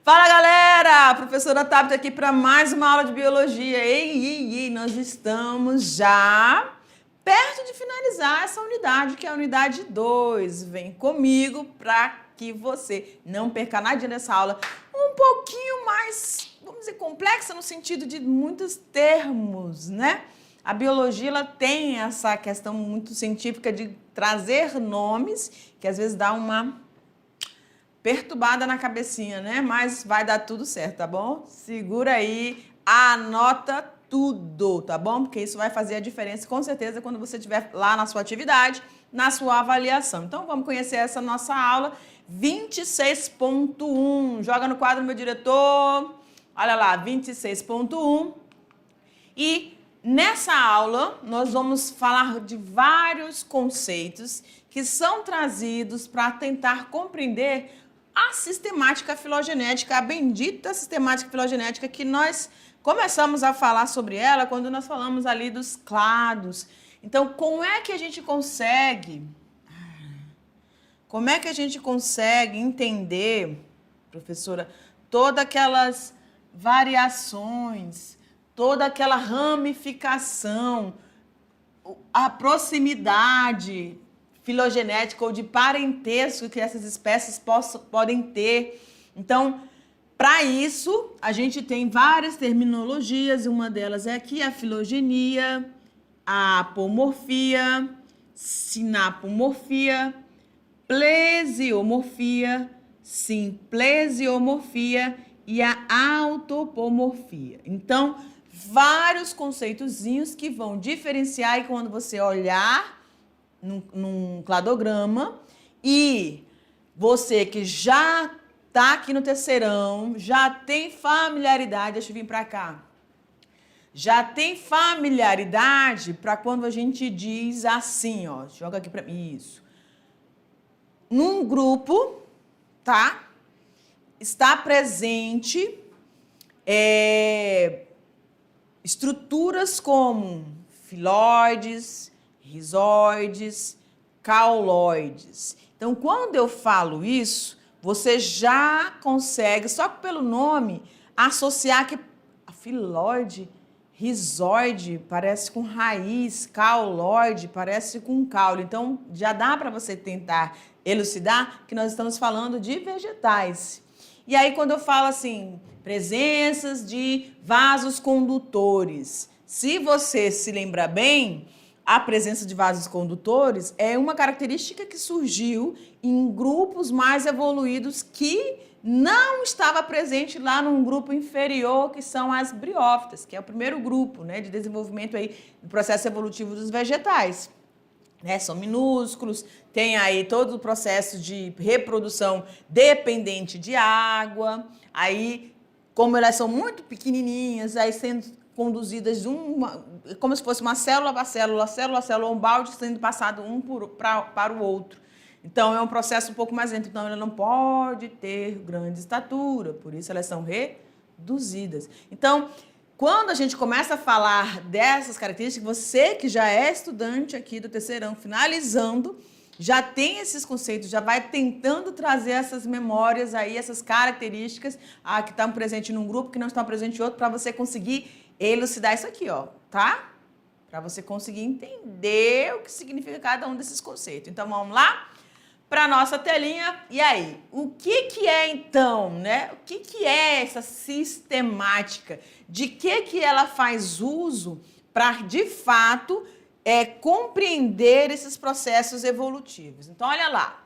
Fala, galera! Professora Tabita aqui para mais uma aula de biologia. Ei, nós estamos já perto de finalizar essa unidade, que é a unidade 2. Vem comigo para que você não perca nada nessa aula. Um pouquinho mais, vamos dizer, complexa no sentido de muitos termos, né? A biologia ela tem essa questão muito científica de trazer nomes, que às vezes dá uma perturbada na cabecinha, né? Mas vai dar tudo certo, tá bom? Segura aí, anota tudo, tá bom? Porque isso vai fazer a diferença, com certeza, quando você estiver lá na sua atividade, na sua avaliação. Então, vamos conhecer essa nossa aula 26.1. Joga no quadro, meu diretor. Olha lá, 26.1. E nessa aula, nós vamos falar de vários conceitos que são trazidos para tentar compreender a sistemática filogenética, a bendita sistemática filogenética que nós começamos a falar sobre ela quando nós falamos ali dos clados. Então, como é que a gente consegue entender, professora, todas aquelas variações, toda aquela ramificação, a proximidade filogenética ou de parentesco que essas espécies podem ter. Então, para isso, a gente tem várias terminologias, uma delas é aqui a filogenia, a apomorfia, sinapomorfia, plesiomorfia, simplesiomorfia e a autapomorfia. Então, vários conceitozinhos que vão diferenciar e quando você olhar num cladograma e você que já está aqui no terceirão, já tem familiaridade, deixa eu vir para cá, já tem familiaridade para quando a gente diz assim, ó, joga aqui para mim, isso. Num grupo, tá? Está presente estruturas como filoides, rizoides, cauloides. Então, quando eu falo isso, você já consegue, só pelo nome, associar que a filoide, rizoide parece com raiz, cauloide parece com caule. Então, já dá para você tentar elucidar que nós estamos falando de vegetais. E aí, quando eu falo assim, presenças de vasos condutores, se você se lembrar bem, a presença de vasos condutores é uma característica que surgiu em grupos mais evoluídos que não estava presente lá num grupo inferior, que são as briófitas, que é o primeiro grupo, né, de desenvolvimento aí do processo evolutivo dos vegetais. Né, são minúsculos, tem aí todo o processo de reprodução dependente de água, aí como elas são muito pequenininhas, aí sendo conduzidas como se fosse uma célula a célula, um balde sendo passado para o outro. Então, é um processo um pouco mais lento. Então, ela não pode ter grande estatura, por isso elas são reduzidas. Então, quando a gente começa a falar dessas características, você que já é estudante aqui do terceirão, finalizando, já tem esses conceitos, já vai tentando trazer essas memórias aí, essas características que estão presentes num grupo, que não estão presentes em outro, para você conseguir elucidar isso aqui, ó, tá? Para você conseguir entender o que significa cada um desses conceitos. Então, vamos lá para a nossa telinha. E aí, o que é então, né? O que é essa sistemática? De que ela faz uso para, de fato, compreender esses processos evolutivos? Então, olha lá.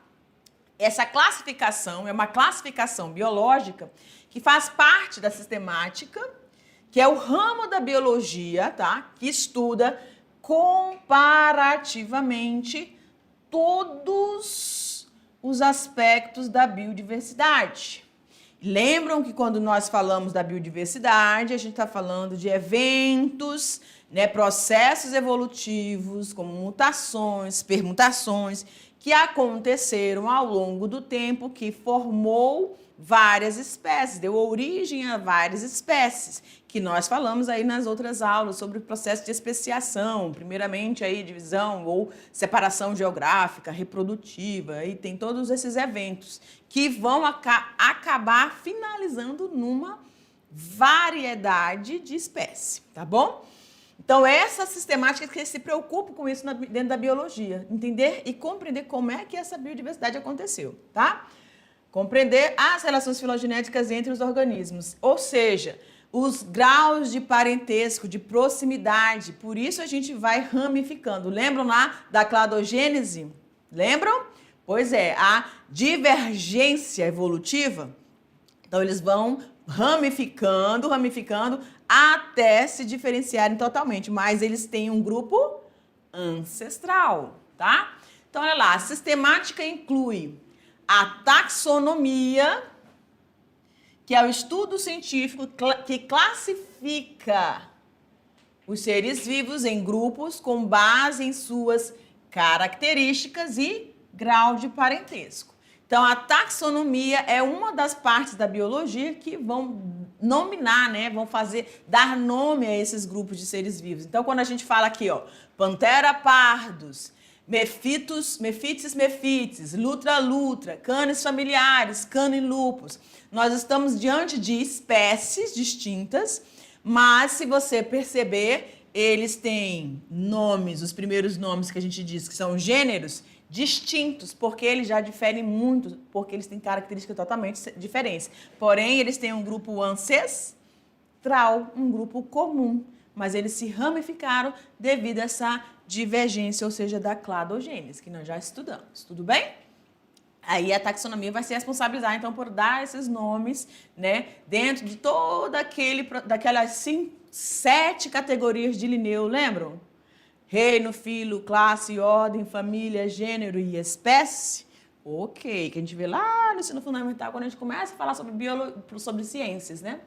Essa classificação é uma classificação biológica que faz parte da sistemática, que é o ramo da biologia, tá? Que estuda comparativamente todos os aspectos da biodiversidade. Lembram que quando nós falamos da biodiversidade, a gente está falando de eventos, né, processos evolutivos, como mutações, permutações, que aconteceram ao longo do tempo, que formou várias espécies, deu origem a várias espécies, que nós falamos aí nas outras aulas sobre o processo de especiação, primeiramente aí divisão ou separação geográfica, reprodutiva, e tem todos esses eventos que vão acabar finalizando numa variedade de espécie, tá bom? Então, essa sistemática que se preocupa com isso dentro da biologia, entender e compreender como é que essa biodiversidade aconteceu, tá? Compreender as relações filogenéticas entre os organismos, ou seja, os graus de parentesco, de proximidade, por isso a gente vai ramificando. Lembram lá da cladogênese? Lembram? Pois é, a divergência evolutiva. Então, eles vão ramificando, até se diferenciarem totalmente, mas eles têm um grupo ancestral, tá? Então, olha lá, a sistemática inclui a taxonomia, que é o estudo científico que classifica os seres vivos em grupos com base em suas características e grau de parentesco. Então, a taxonomia é uma das partes da biologia que vão nominar, né? Vão dar nome a esses grupos de seres vivos. Então, quando a gente fala aqui, ó, Panthera pardus, Mephitis mephitis, Lutra lutra, Canis familiaris, Canis lupus, nós estamos diante de espécies distintas, mas se você perceber, eles têm nomes, os primeiros nomes que a gente diz que são gêneros, distintos, porque eles já diferem muito, porque eles têm características totalmente diferentes. Porém, eles têm um grupo ancestral, um grupo comum, mas eles se ramificaram devido a essa divergência, ou seja, da cladogênese, que nós já estudamos. Tudo bem? Aí a taxonomia vai se responsabilizar, então, por dar esses nomes, né, dentro de toda daquelas 7 categorias de Linneu, lembram? Reino, filo, classe, ordem, família, gênero e espécie. Ok, que a gente vê lá no ensino fundamental, quando a gente começa a falar sobre ciências, né?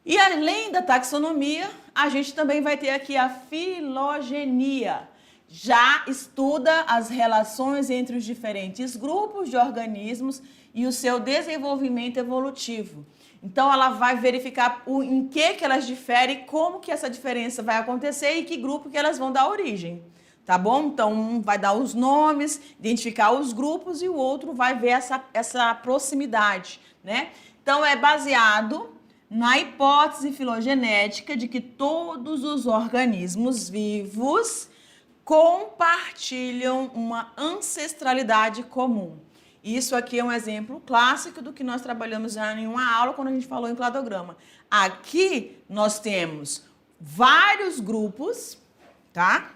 E além da taxonomia, a gente também vai ter aqui a filogenia. Já estuda as relações entre os diferentes grupos de organismos e o seu desenvolvimento evolutivo. Então, ela vai verificar em que elas diferem, como que essa diferença vai acontecer e que grupo que elas vão dar origem, tá bom? Então, um vai dar os nomes, identificar os grupos e o outro vai ver essa proximidade, né? Então, é baseado na hipótese filogenética de que todos os organismos vivos compartilham uma ancestralidade comum. Isso aqui é um exemplo clássico do que nós trabalhamos já em uma aula quando a gente falou em cladograma. Aqui nós temos vários grupos, tá?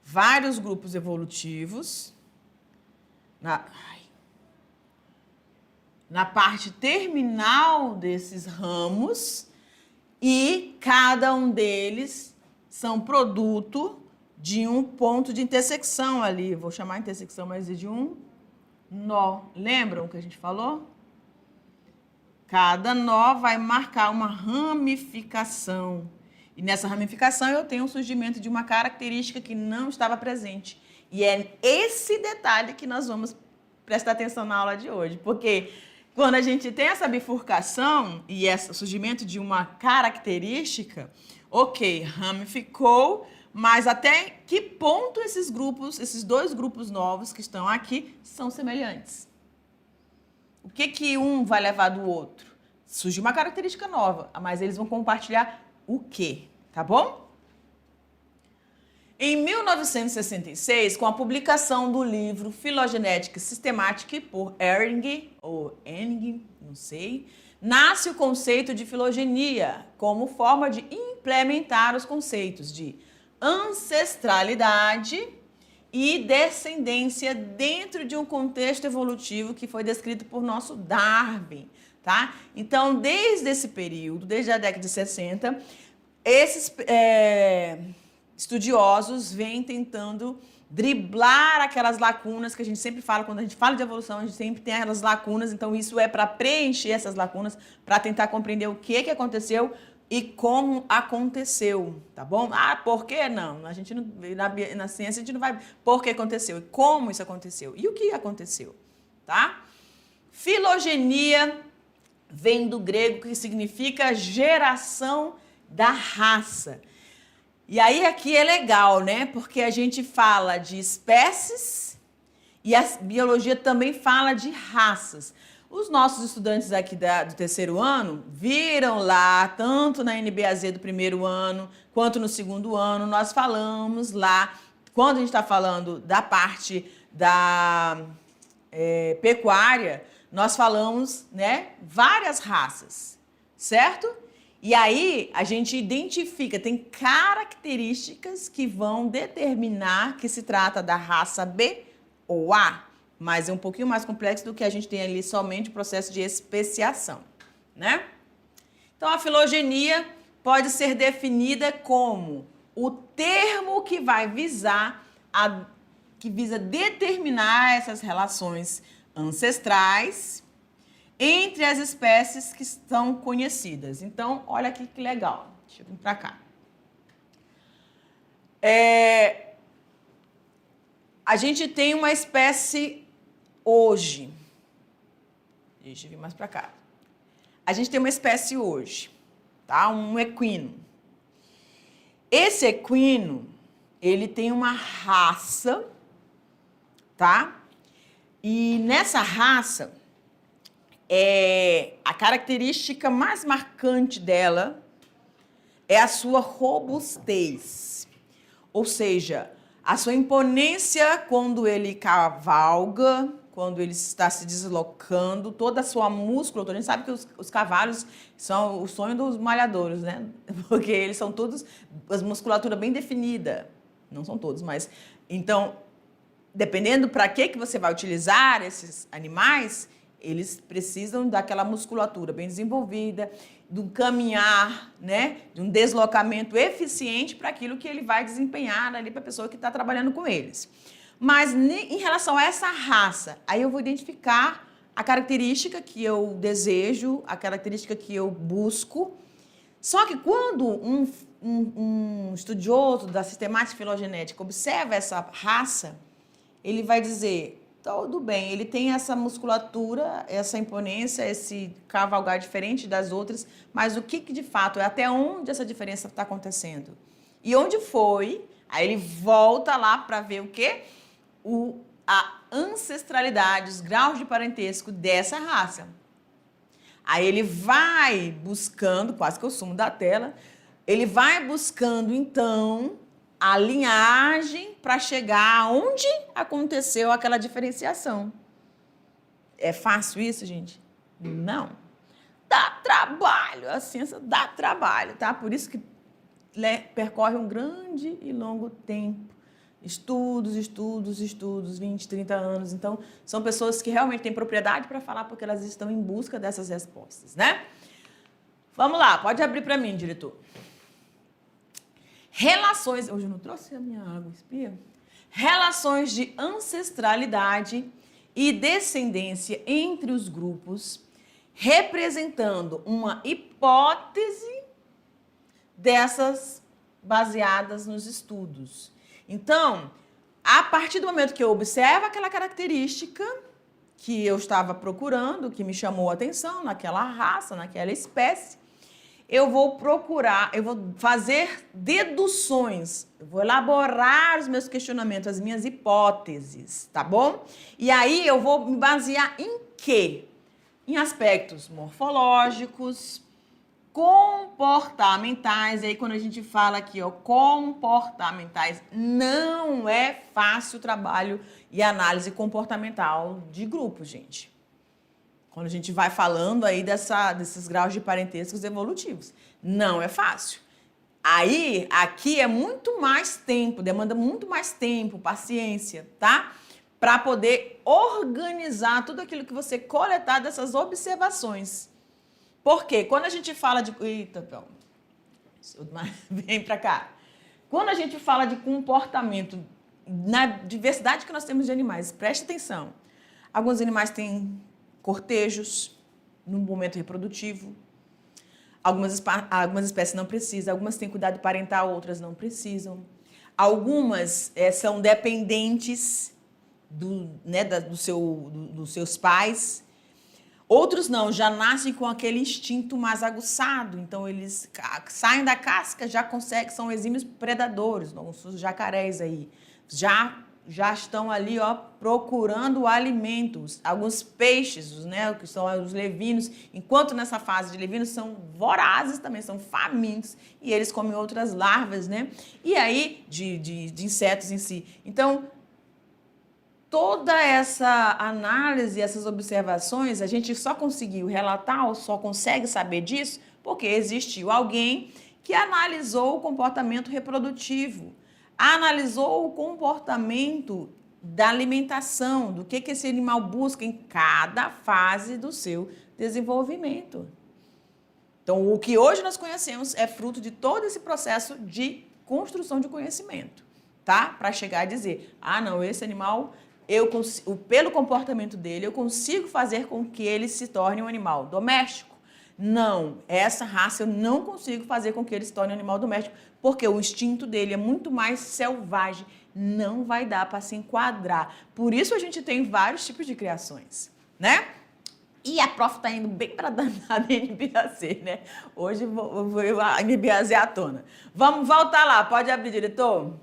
Vários grupos evolutivos. Na parte terminal desses ramos, e cada um deles são produto de um ponto de intersecção ali, vou chamar intersecção, mas de um nó. Lembram o que a gente falou? Cada nó vai marcar uma ramificação. E nessa ramificação eu tenho o surgimento de uma característica que não estava presente. E é esse detalhe que nós vamos prestar atenção na aula de hoje. Porque quando a gente tem essa bifurcação e esse surgimento de uma característica, ok, ramificou, mas até que ponto esses dois grupos novos que estão aqui, são semelhantes? O que um vai levar do outro? Surge uma característica nova, mas eles vão compartilhar o quê? Tá bom? Em 1966, com a publicação do livro Phylogenetic Systematic por Ehring, ou Ehring, não sei, nasce o conceito de filogenia como forma de implementar os conceitos de ancestralidade e descendência dentro de um contexto evolutivo que foi descrito por nosso Darwin, tá? Então, desde esse período, desde a década de 60, esses estudiosos vêm tentando driblar aquelas lacunas que a gente sempre fala, quando a gente fala de evolução, a gente sempre tem aquelas lacunas, então isso é para preencher essas lacunas, para tentar compreender o que aconteceu e como aconteceu, tá bom? Ah, por que não? A gente não, na ciência a gente não vai por que aconteceu, e como isso aconteceu, e o que aconteceu, tá? Filogenia vem do grego, que significa geração da raça. E aí aqui é legal, né? Porque a gente fala de espécies e a biologia também fala de raças. Os nossos estudantes aqui do terceiro ano viram lá, tanto na NBAZ do primeiro ano, quanto no segundo ano, nós falamos lá, quando a gente está falando da parte da pecuária, nós falamos, né, várias raças, certo? E aí a gente identifica, tem características que vão determinar que se trata da raça B ou A, mas é um pouquinho mais complexo do que a gente tem ali somente o processo de especiação, né? Então a filogenia pode ser definida como o termo que vai visar que visa determinar essas relações ancestrais entre as espécies que estão conhecidas. Então, olha aqui que legal. Deixa eu vir para cá. A gente tem uma espécie hoje. Deixa eu vir mais para cá. A gente tem uma espécie hoje, tá? Um equino. Esse equino, ele tem uma raça, tá? E nessa raça, a característica mais marcante dela é a sua robustez. Ou seja, a sua imponência quando ele cavalga, quando ele está se deslocando, toda a sua musculatura. A gente sabe que os cavalos são o sonho dos malhadores, né? Porque eles são todos, as musculatura bem definida. Não são todos, mas... Então, dependendo para que você vai utilizar esses animais, eles precisam daquela musculatura bem desenvolvida, de um caminhar, né? De um deslocamento eficiente para aquilo que ele vai desempenhar ali para a pessoa que está trabalhando com eles. Mas em relação a essa raça, aí eu vou identificar a característica que eu desejo, a característica que eu busco. Só que quando um estudioso da sistemática filogenética observa essa raça, ele vai dizer, tudo bem, ele tem essa musculatura, essa imponência, esse cavalgar diferente das outras, mas o que de fato é, até onde essa diferença está acontecendo? E onde foi? Aí ele volta lá para ver o quê? A ancestralidade, os graus de parentesco dessa raça. Aí ele vai buscando, quase que eu sumo da tela, ele vai buscando, então, a linhagem para chegar aonde aconteceu aquela diferenciação. É fácil isso, gente? Não. Dá trabalho, a ciência dá trabalho, tá? Por isso que percorre um grande e longo tempo. Estudos, 20, 30 anos. Então, são pessoas que realmente têm propriedade para falar porque elas estão em busca dessas respostas, né? Vamos lá, pode abrir para mim, diretor. Relações... Hoje eu não trouxe a minha água, espia. Relações de ancestralidade e descendência entre os grupos, representando uma hipótese dessas baseadas nos estudos. Então, a partir do momento que eu observo aquela característica que eu estava procurando, que me chamou a atenção naquela raça, naquela espécie, eu vou procurar, eu vou fazer deduções, eu vou elaborar os meus questionamentos, as minhas hipóteses, tá bom? E aí eu vou me basear em quê? Em aspectos morfológicos, comportamentais. E aí quando a gente fala aqui, ó, comportamentais, não é fácil o trabalho e análise comportamental de grupo, gente. Quando a gente vai falando aí desses graus de parentescos evolutivos. Não é fácil. Aí, aqui é muito mais tempo, demanda muito mais tempo, paciência, tá? Para poder organizar tudo aquilo que você coletar dessas observações. Por quê? Quando a gente fala de... Eita, pão. Vem para cá. Quando a gente fala de comportamento, na diversidade que nós temos de animais, preste atenção. Alguns animais têm cortejos no momento reprodutivo. Algumas espécies não precisam, algumas têm cuidado parental, outras não precisam. Algumas são dependentes dos seus pais. Outros não, já nascem com aquele instinto mais aguçado, então eles saem da casca, já conseguem, são exímios predadores, os jacarés aí, já estão ali, ó, procurando alimentos. Alguns peixes, né, que são os levinos, enquanto nessa fase de levinos são vorazes também, são famintos, e eles comem outras larvas, né, e aí de insetos em si. Então, toda essa análise, essas observações, a gente só conseguiu relatar, ou só consegue saber disso, porque existiu alguém que analisou o comportamento reprodutivo, analisou o comportamento da alimentação, do que esse animal busca em cada fase do seu desenvolvimento. Então, o que hoje nós conhecemos é fruto de todo esse processo de construção de conhecimento, tá? Para chegar a dizer, ah, não, esse animal, pelo comportamento dele, eu consigo fazer com que ele se torne um animal doméstico. Não, essa raça eu não consigo fazer com que ele se torne um animal doméstico, porque o instinto dele é muito mais selvagem, não vai dar para se enquadrar. Por isso a gente tem vários tipos de criações, né? E a prof tá indo bem para danada em NBAC, né? Hoje vou a NBAC à tona. Vamos voltar lá, pode abrir, diretor?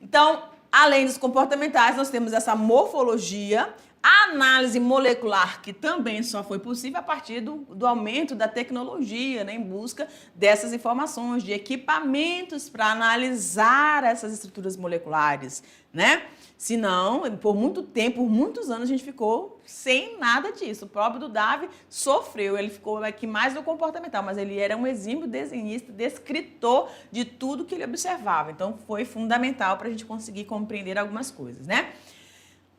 Então, além dos comportamentais, nós temos essa morfologia, a análise molecular, que também só foi possível a partir do aumento da tecnologia, né, em busca dessas informações, de equipamentos para analisar essas estruturas moleculares, né? Senão, por muito tempo, por muitos anos, a gente ficou sem nada disso. O próprio Dudavi sofreu, ele ficou aqui mais no comportamental, mas ele era um exímio desenhista, descritor de tudo que ele observava. Então, foi fundamental para a gente conseguir compreender algumas coisas, né?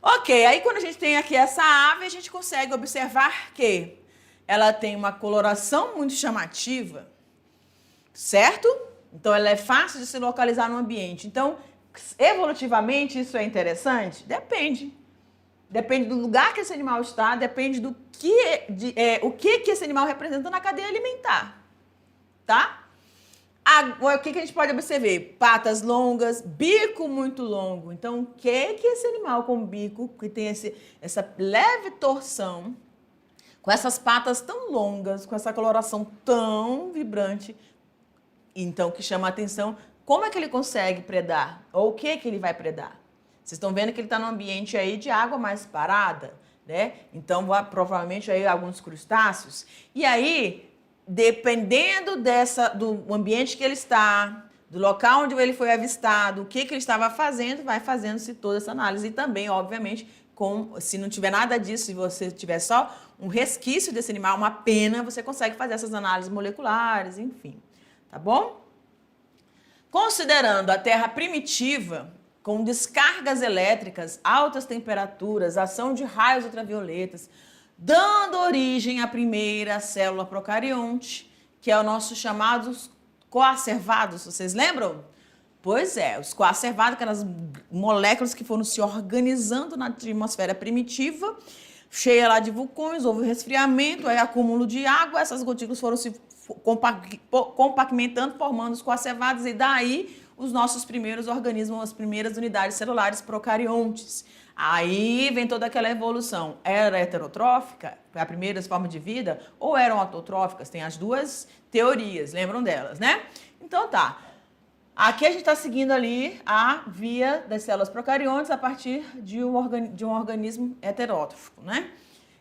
Ok, aí quando a gente tem aqui essa ave, a gente consegue observar que ela tem uma coloração muito chamativa, certo? Então, ela é fácil de se localizar no ambiente. Então, evolutivamente, isso é interessante? Depende. Depende do lugar que esse animal está, depende do o que esse animal representa na cadeia alimentar, tá? Agora, o que a gente pode observar? Patas longas, bico muito longo. Então, o que esse animal com bico, que tem essa leve torção, com essas patas tão longas, com essa coloração tão vibrante, então, que chama a atenção, como é que ele consegue predar? Ou o que ele vai predar? Vocês estão vendo que ele está num ambiente aí de água mais parada, né? Então, provavelmente aí alguns crustáceos. E aí, dependendo do ambiente que ele está, do local onde ele foi avistado, o que ele estava fazendo, vai fazendo-se toda essa análise. E também, obviamente, se não tiver nada disso, se você tiver só um resquício desse animal, uma pena, você consegue fazer essas análises moleculares, enfim. Tá bom? Considerando a Terra primitiva, com descargas elétricas, altas temperaturas, ação de raios ultravioletas, dando origem à primeira célula procarionte, que é o nosso chamados coacervados, vocês lembram? Pois é, os coacervados, aquelas moléculas que foram se organizando na atmosfera primitiva, cheia lá de vulcões, houve resfriamento, aí acúmulo de água, essas gotículas foram se compactando, formando os coacervados, e daí os nossos primeiros organismos, as primeiras unidades celulares procariontes. Aí vem toda aquela evolução. Era heterotrófica, a primeira forma de vida, ou eram autotróficas? Tem as duas teorias, lembram delas, né? Então tá. Aqui a gente está seguindo ali a via das células procariontes a partir de um organismo heterótrofo, né?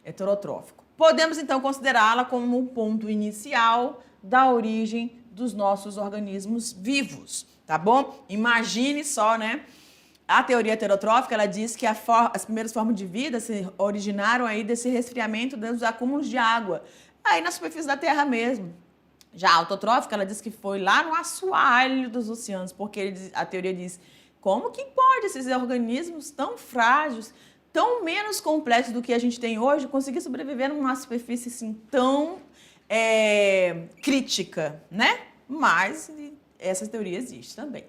Heterotrófico. Podemos então considerá-la como um ponto inicial da origem dos nossos organismos vivos, tá bom? Imagine só, né? A teoria heterotrófica, ela diz que as primeiras formas de vida se originaram aí desse resfriamento dos acúmulos de água, aí na superfície da Terra mesmo. Já a autotrófica, ela diz que foi lá no assoalho dos oceanos, porque a teoria diz, como que pode esses organismos tão frágeis, tão menos complexos do que a gente tem hoje, conseguir sobreviver numa superfície assim tão crítica, né? Mas essa teoria existe também.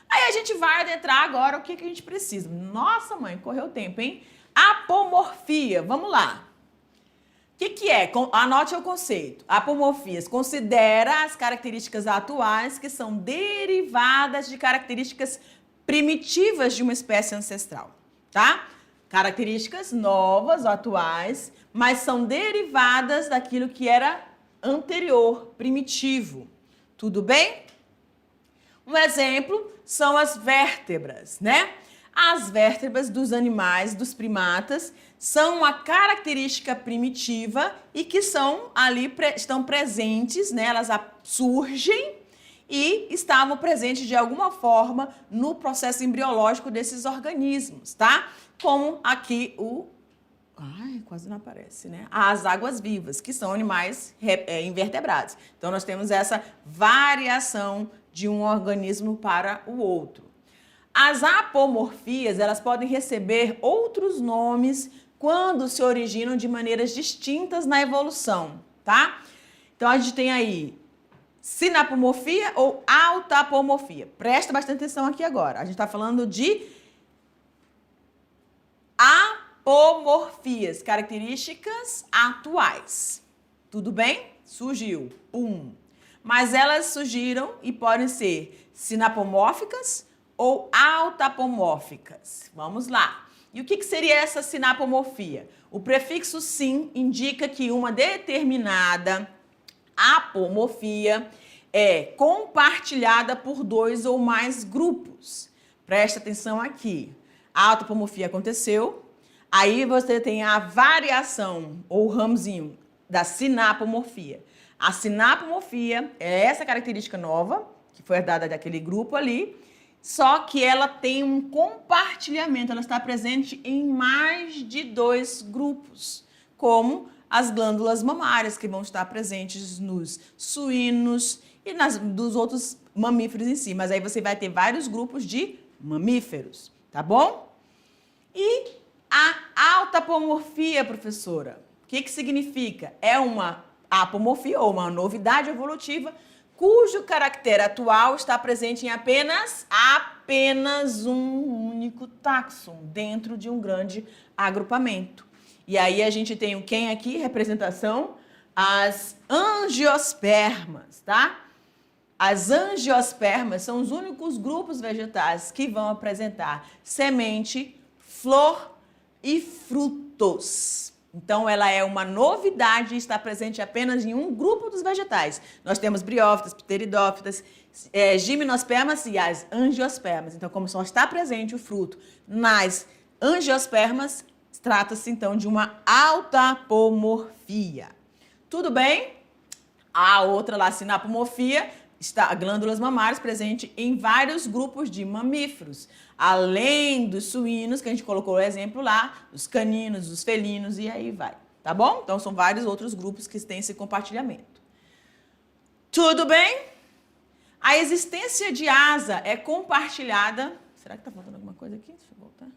Aí a gente vai adentrar agora o que a gente precisa. Nossa, mãe, correu o tempo, hein? Apomorfia, vamos lá. O que é? Anote o conceito. Apomorfias considera as características atuais que são derivadas de características primitivas de uma espécie ancestral, tá? Características novas, atuais, mas são derivadas daquilo que era anterior, primitivo. Tudo bem? Um exemplo são as vértebras, né? As vértebras dos animais, dos primatas, são uma característica primitiva e que são ali, estão presentes, né? Elas surgem e estavam presentes de alguma forma no processo embriológico desses organismos, tá? Como aqui quase não aparece, né? As águas-vivas, que são animais invertebrados. Então, nós temos essa variação de um organismo para o outro. As apomorfias, elas podem receber outros nomes quando se originam de maneiras distintas na evolução, tá? Então, a gente tem aí sinapomorfia ou autapomorfia. Presta bastante atenção aqui agora. A gente está falando de apomorfias, características atuais. Tudo bem? Surgiu. Mas elas surgiram e podem ser sinapomórficas ou autapomórficas. Vamos lá. E o que seria essa sinapomorfia? O prefixo sin indica que uma determinada apomorfia é compartilhada por 2 ou mais grupos. Presta atenção aqui. A autapomorfia aconteceu, aí você tem a variação ou ramozinho da sinapomorfia. A sinapomorfia é essa característica nova, que foi herdada daquele grupo ali, só que ela tem um compartilhamento, ela está presente em mais de 2 grupos, como as glândulas mamárias, que vão estar presentes nos suínos e dos outros mamíferos em si. Mas aí você vai ter vários grupos de mamíferos, tá bom? E a autapomorfia, professora, o que significa? É uma apomorfia ou uma novidade evolutiva cujo caractere atual está presente em apenas um único táxon dentro de um grande agrupamento. E aí a gente tem quem aqui? Representação? As angiospermas, tá? As angiospermas são os únicos grupos vegetais que vão apresentar semente, flor e frutos. Então, ela é uma novidade e está presente apenas em um grupo dos vegetais. Nós temos briófitas, pteridófitas, gimnospermas e as angiospermas. Então, como só está presente o fruto nas angiospermas, trata-se, então, de uma autapomorfia. Tudo bem? A outra lá, sinapomorfia, está glândulas mamárias presente em vários grupos de mamíferos, além dos suínos, que a gente colocou o exemplo lá, os caninos, os felinos e aí vai, tá bom? Então, são vários outros grupos que têm esse compartilhamento. Tudo bem? A existência de asa é compartilhada... Será que tá faltando alguma coisa aqui? Deixa eu voltar.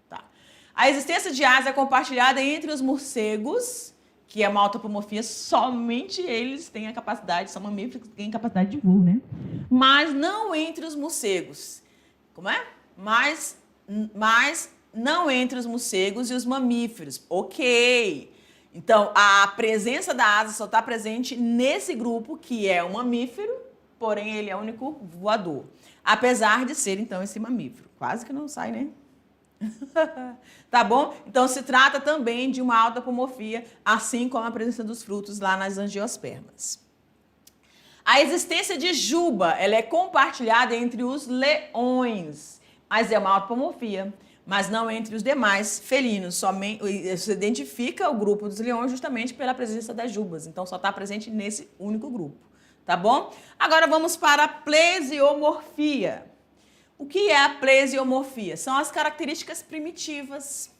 Tá. A existência de asa é compartilhada entre os morcegos, que é uma autapomorfia, somente eles têm a capacidade, são mamíferos que têm capacidade de voo, né? Mas não entre os morcegos. Como é? Mas não entre os morcegos e os mamíferos. Ok. Então, a presença da asa só está presente nesse grupo, que é um mamífero, porém ele é o único voador. Apesar de ser, então, esse mamífero. Quase que não sai, né? Tá bom? Então, se trata também de uma autapomorfia, assim como a presença dos frutos lá nas angiospermas. A existência de juba, ela é compartilhada entre os leões, mas é uma autapomorfia, mas não entre os demais felinos. Somente se identifica o grupo dos leões justamente pela presença das jubas, então só está presente nesse único grupo, tá bom? Agora vamos para a plesiomorfia. O que é a plesiomorfia? São as características primitivas.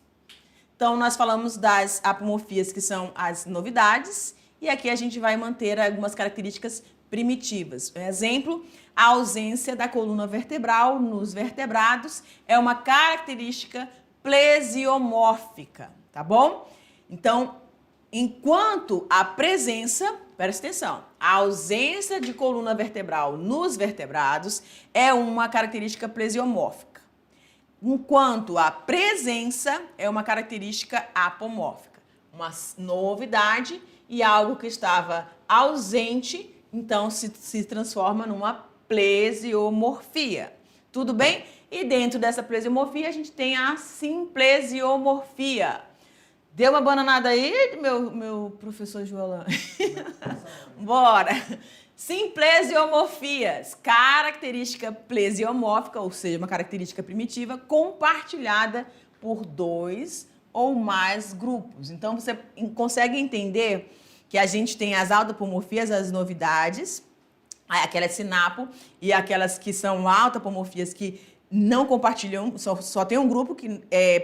Então, nós falamos das apomorfias, que são as novidades, e aqui a gente vai manter algumas características primitivas. Por exemplo, a ausência da coluna vertebral nos vertebrados é uma característica plesiomórfica, tá bom? Então, enquanto a presença, presta atenção, a ausência de coluna vertebral nos vertebrados é uma característica plesiomórfica, enquanto a presença é uma característica apomórfica, uma novidade e algo que estava ausente, então se transforma numa plesiomorfia. Tudo bem? E dentro dessa plesiomorfia, a gente tem a simplesiomorfia. Deu uma bananada aí, meu professor João? Bora! Simplesiomorfias, característica plesiomórfica, ou seja, uma característica primitiva compartilhada por 2 ou mais grupos. Então, você consegue entender que a gente tem as autapomorfias, as novidades, aquelas sinapo, e aquelas que são autapomorfias que não compartilham, só tem um grupo que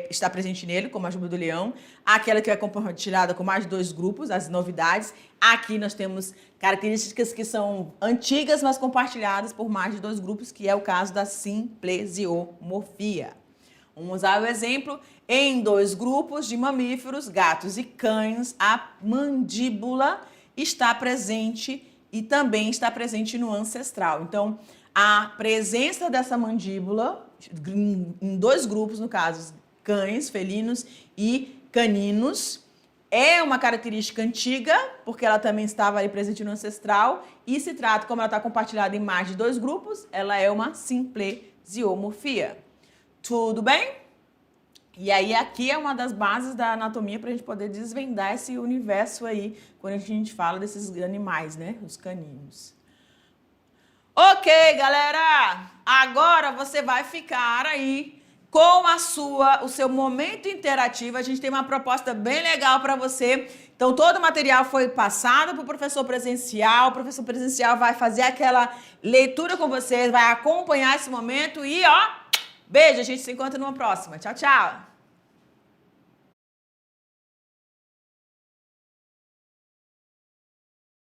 está presente nele, como a juba do leão, aquela que é compartilhada com mais de 2 grupos, as novidades. Aqui nós temos características que são antigas, mas compartilhadas por mais de 2 grupos, que é o caso da simplesiomorfia. Vamos usar o exemplo. Em 2 grupos de mamíferos, gatos e cães, a mandíbula está presente e também está presente no ancestral. Então, a presença dessa mandíbula em 2 grupos, no caso, cães, felinos e caninos, é uma característica antiga, porque ela também estava ali presente no ancestral, e se trata, como ela está compartilhada em mais de 2 grupos, ela é uma simplesiomorfia. Tudo bem? E aí aqui é uma das bases da anatomia para a gente poder desvendar esse universo aí, quando a gente fala desses animais, né? Os caninos. Ok, galera! Agora você vai ficar aí com o seu momento interativo. A gente tem uma proposta bem legal para você. Então, todo o material foi passado para o professor presencial. O professor presencial vai fazer aquela leitura com vocês, vai acompanhar esse momento e, ó, beijo, a gente se encontra numa próxima. Tchau, tchau!